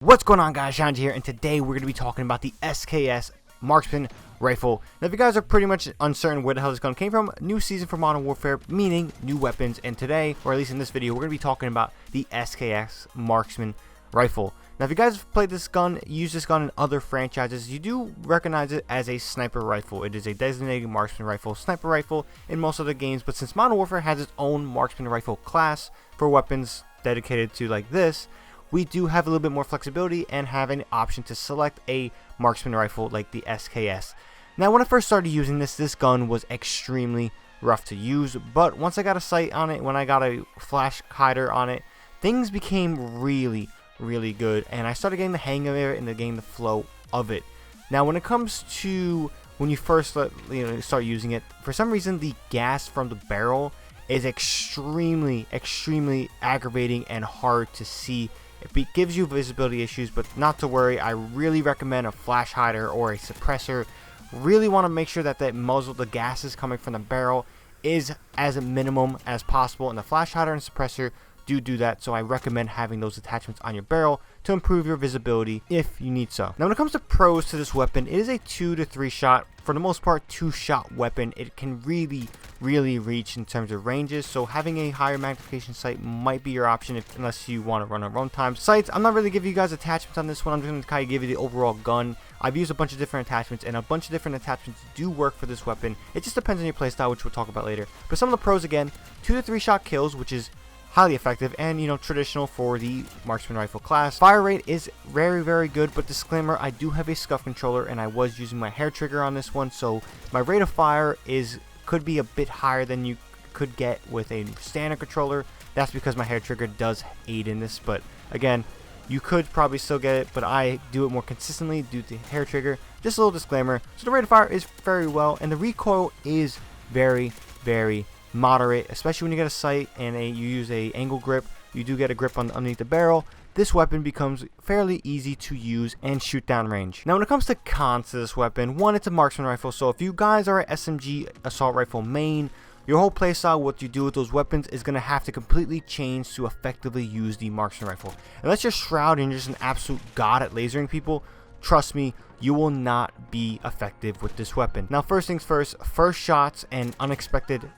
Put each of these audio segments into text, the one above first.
What's going on, guys? ShadowNinja here, and today we're going to be talking about the SKS marksman rifle. Now, if you guys are pretty much uncertain where the hell this gun came from, new season for Modern Warfare, meaning new weapons, and today, or at least in this video, we're going to be talking about the SKS marksman rifle. Now, if you guys have played this gun, used this gun in other franchises, you do recognize it as a sniper rifle. It is a designated marksman rifle, sniper rifle in most other games, but since Modern Warfare has its own marksman rifle class for weapons dedicated to like this, we do have a little bit more flexibility and have an option to select a marksman rifle like the SKS. Now, when I first started using this gun was extremely rough to use, but once I got a sight on it, when I got a flash hider on it, things became really good, and I started getting the hang of it and getting the flow of it. Now, when it comes to when you first start using it, for some reason the gas from the barrel is extremely aggravating and hard to see. It gives you visibility issues, but not to worry. I really recommend a flash hider or a suppressor. Really want to make sure that the muzzle, the gases coming from the barrel, is as a minimum as possible, and the flash hider and suppressor do that, so I recommend having those attachments on your barrel to improve your visibility if you need so. Now, when it comes to pros to this weapon, it is a 2 to 3 shot, for the most part 2-shot weapon. It can really reach in terms of ranges, so having a higher magnification sight might be your option unless you want to run a runtime. Sights, I'm not really giving you guys attachments on this one. I'm just going to kind of give you the overall gun. I've used a bunch of different attachments, and a bunch of different attachments do work for this weapon. It just depends on your playstyle, which we'll talk about later. But some of the pros, again, 2 to 3 shot kills, which is highly effective and traditional for the marksman rifle class. Fire rate is very good, but disclaimer, I do have a scuff controller and I was using my hair trigger on this one, so my rate of fire could be a bit higher than you could get with a standard controller. That's because my hair trigger does aid in this, but again, you could probably still get it, but I do it more consistently due to hair trigger. Just a little disclaimer. So the rate of fire is very well, and the recoil is very moderate, especially when you get a sight and you use a angle grip. You do get a grip underneath the barrel. This weapon becomes fairly easy to use and shoot down range. Now, when it comes to cons to this weapon, one, it's a marksman rifle, so if you guys are an SMG assault rifle main, your whole playstyle, what you do with those weapons, is going to have to completely change to effectively use the marksman rifle. Unless you're Shroud and you're just an absolute god at lasering people, trust me, you will not be effective with this weapon. Now, first things first shots and unexpected,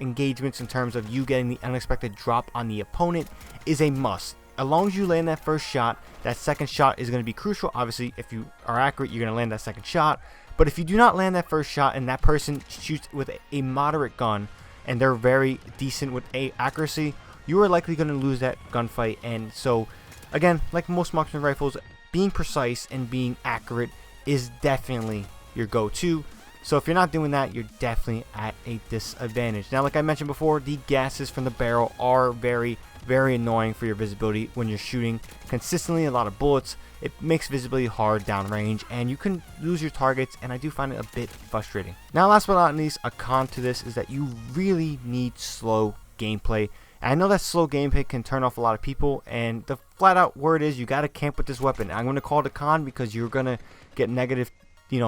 engagements in terms of you getting the unexpected drop on the opponent is a must. As long as you land that first shot, that second shot is going to be crucial. Obviously, if you are accurate, you're going to land that second shot. But if you do not land that first shot and that person shoots with a moderate gun and they're very decent with accuracy, you are likely going to lose that gunfight. And so, again, like most marksman rifles, being precise and being accurate is definitely your go-to. So if you're not doing that, you're definitely at a disadvantage. Now, like I mentioned before, the gases from the barrel are very annoying for your visibility when you're shooting consistently a lot of bullets. It makes visibility hard downrange, and you can lose your targets, and I do find it a bit frustrating. Now, last but not least, a con to this is that you really need slow gameplay. And I know that slow gameplay can turn off a lot of people, and the flat out word is you gotta camp with this weapon. I'm gonna call it a con because you're gonna get negative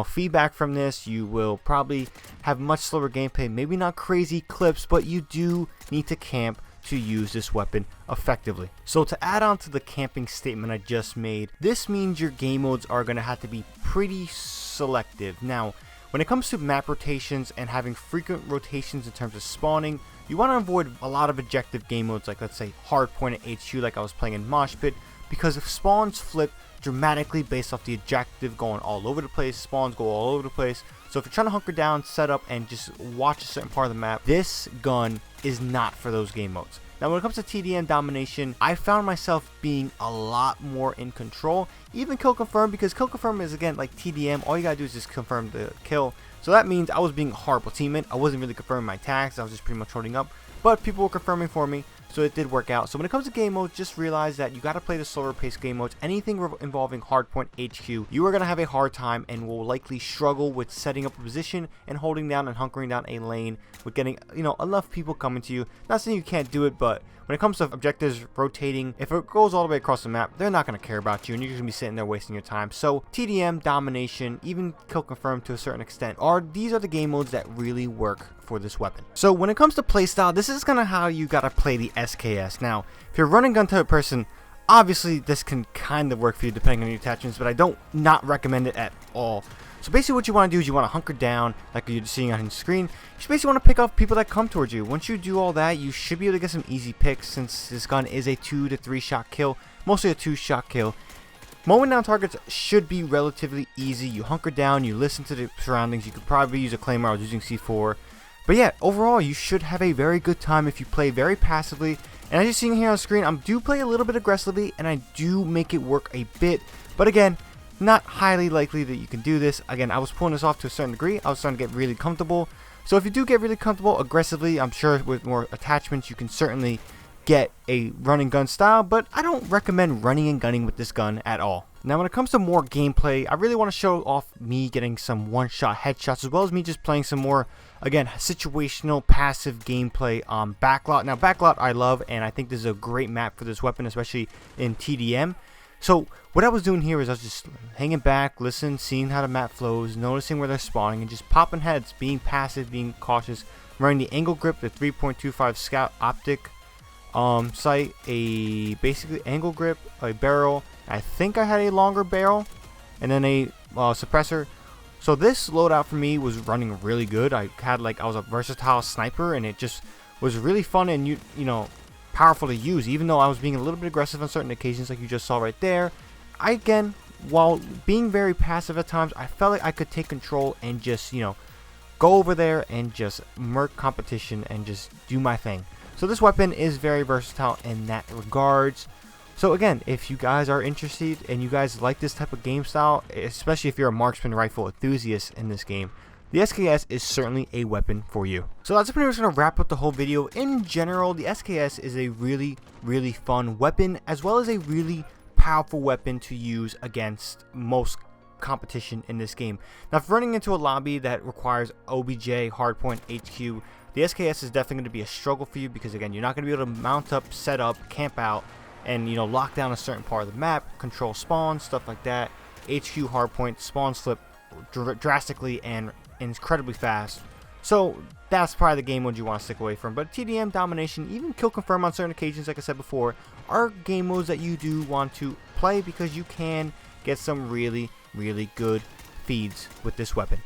feedback from this. You will probably have much slower gameplay, maybe not crazy clips, but you do need to camp to use this weapon effectively. So to add on to the camping statement I just made, this means your game modes are gonna have to be pretty selective. Now, when it comes to map rotations and having frequent rotations in terms of spawning, you want to avoid a lot of objective game modes, like let's say hardpoint at HQ, like I was playing in Mosh Pit, because if spawns flip dramatically based off the objective going all over the place, spawns go all over the place. So if you're trying to hunker down, set up, and just watch a certain part of the map, this gun is not for those game modes. Now, when it comes to TDM domination, I found myself being a lot more in control, even kill confirm, because kill confirm is, again, like TDM, all you gotta do is just confirm the kill. So that means I was being a horrible teammate. I wasn't really confirming my tags, I was just pretty much holding up, but people were confirming for me, so it did work out. So when it comes to game mode, just realize that you gotta play the slower paced game modes. Anything involving hardpoint HQ, you are gonna have a hard time and will likely struggle with setting up a position and holding down and hunkering down a lane with getting enough people coming to you. Not saying you can't do it, but when it comes to objectives rotating, if it goes all the way across the map, they're not going to care about you and you're just going to be sitting there wasting your time. So TDM, domination, even kill confirm to a certain extent, these are the game modes that really work for this weapon. So when it comes to playstyle, this is kind of how you got to play the SKS. Now, if you're running gun type person, Obviously, this can kind of work for you depending on your attachments, but I don't not recommend it at all. So basically what you want to do is you want to hunker down like you're seeing on your screen. You just basically want to pick off people that come towards you. Once you do all that, you should be able to get some easy picks since this gun is a 2 to 3 shot kill, mostly a 2 shot kill. Mowing down targets should be relatively easy. You hunker down, you listen to the surroundings. You could probably use a claymore. I was using C4. But yeah, overall, you should have a very good time if you play very passively. And as you're seeing here on the screen, I do play a little bit aggressively, and I do make it work a bit. But again, not highly likely that you can do this. Again, I was pulling this off to a certain degree. I was starting to get really comfortable. So if you do get really comfortable aggressively, I'm sure with more attachments, you can certainly get a running gun style, but I don't recommend running and gunning with this gun at all. Now when it comes to more gameplay, I really want to show off me getting some one-shot headshots as well as me just playing some more, again, situational passive gameplay on Backlot. Now Backlot I love, and I think this is a great map for this weapon, especially in TDM. So what I was doing here is I was just hanging back, listening, seeing how the map flows, noticing where they're spawning, and just popping heads, being passive, being cautious, running the angle grip, the 3.25 scout optic sight, a basically angle grip, a barrel. I think I had a longer barrel, and then a suppressor. So this loadout for me was running really good. I was a versatile sniper, and it just was really fun and you know powerful to use. Even though I was being a little bit aggressive on certain occasions, like you just saw right there, again, while being very passive at times, I felt like I could take control and just go over there and just murk competition and just do my thing. So this weapon is very versatile in that regards. So again, if you guys are interested and you guys like this type of game style, especially if you're a marksman rifle enthusiast in this game, the SKS is certainly a weapon for you. So that's pretty much going to wrap up the whole video. In general, the SKS is a really, really fun weapon, as well as a really powerful weapon to use against most competition in this game. Now, if running into a lobby that requires OBJ, hardpoint, HQ, the SKS is definitely going to be a struggle for you because, again, you're not going to be able to mount up, set up, camp out, and lock down a certain part of the map, control spawn, stuff like that. HQ, hardpoint, spawn slip drastically and incredibly fast. So that's probably the game mode you want to stick away from. But TDM, domination, even kill confirm on certain occasions, like I said before, are game modes that you do want to play because you can get some really, really good feeds with this weapon.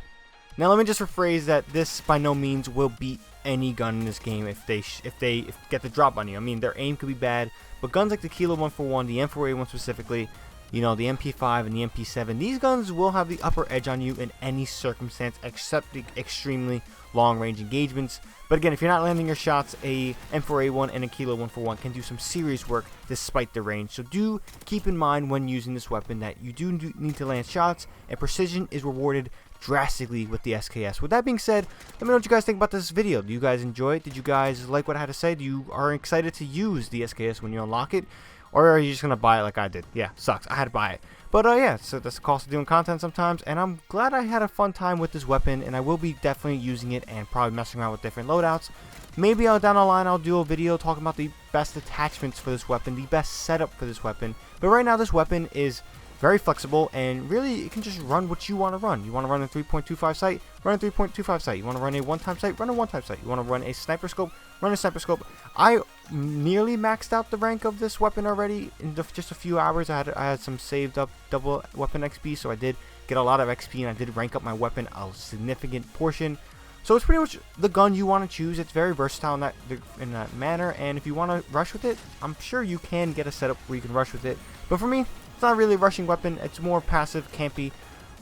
Now let me just rephrase that this by no means will beat any gun in this game if they get the drop on you. I mean, their aim could be bad, but guns like the Kilo 141, the M4A1 specifically, the MP5 and the MP7, these guns will have the upper edge on you in any circumstance except the extremely long range engagements. But again, if you're not landing your shots, a M4A1 and a Kilo 141 can do some serious work despite the range. So do keep in mind when using this weapon that you do need to land shots, and precision is rewarded drastically with the SKS. With that being said, let me know what you guys think about this video. Do you guys enjoy it? Did you guys like what I had to say? Do you are excited to use the SKS when you unlock it? Or are you just going to buy it like I did? Yeah, sucks. I had to buy it. But yeah, so that's the cost of doing content sometimes, and I'm glad I had a fun time with this weapon, and I will be definitely using it and probably messing around with different loadouts. Maybe down the line I'll do a video talking about the best attachments for this weapon, the best setup for this weapon. But right now this weapon is very flexible, and really it can just run what you want to run. You want to run a 3.25 sight, run a 3.25 sight. You want to run a one-time sight, run a one-time sight. You want to run a sniper scope, run a sniper scope. I nearly maxed out the rank of this weapon already in just a few hours. I had some saved up double weapon XP, so I did get a lot of XP, and I did rank up my weapon a significant portion. So it's pretty much the gun you want to choose. It's very versatile in that manner, and if you want to rush with it, I'm sure you can get a setup where you can rush with it. But for me, it's not really a rushing weapon. It's more passive, campy.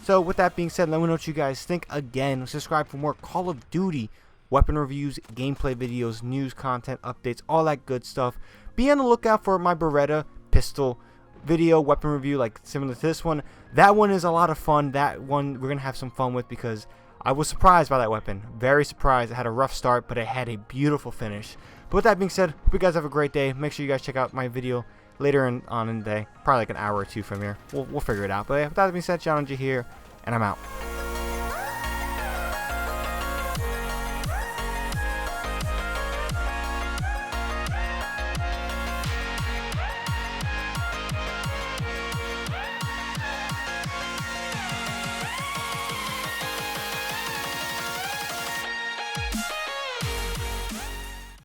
So with that being said, let me know what you guys think. Again, subscribe for more Call of Duty weapon reviews, gameplay videos, news, content, updates, all that good stuff. Be on the lookout for my Beretta pistol video weapon review, like similar to this one. That one is a lot of fun. That one we're going to have some fun with because I was surprised by that weapon. Very surprised. It had a rough start, but it had a beautiful finish. But with that being said, hope you guys have a great day. Make sure you guys check out my video later on in the day, probably like an hour or two from here. We'll figure it out. But yeah, with that being said, ShadowNinja here, and I'm out.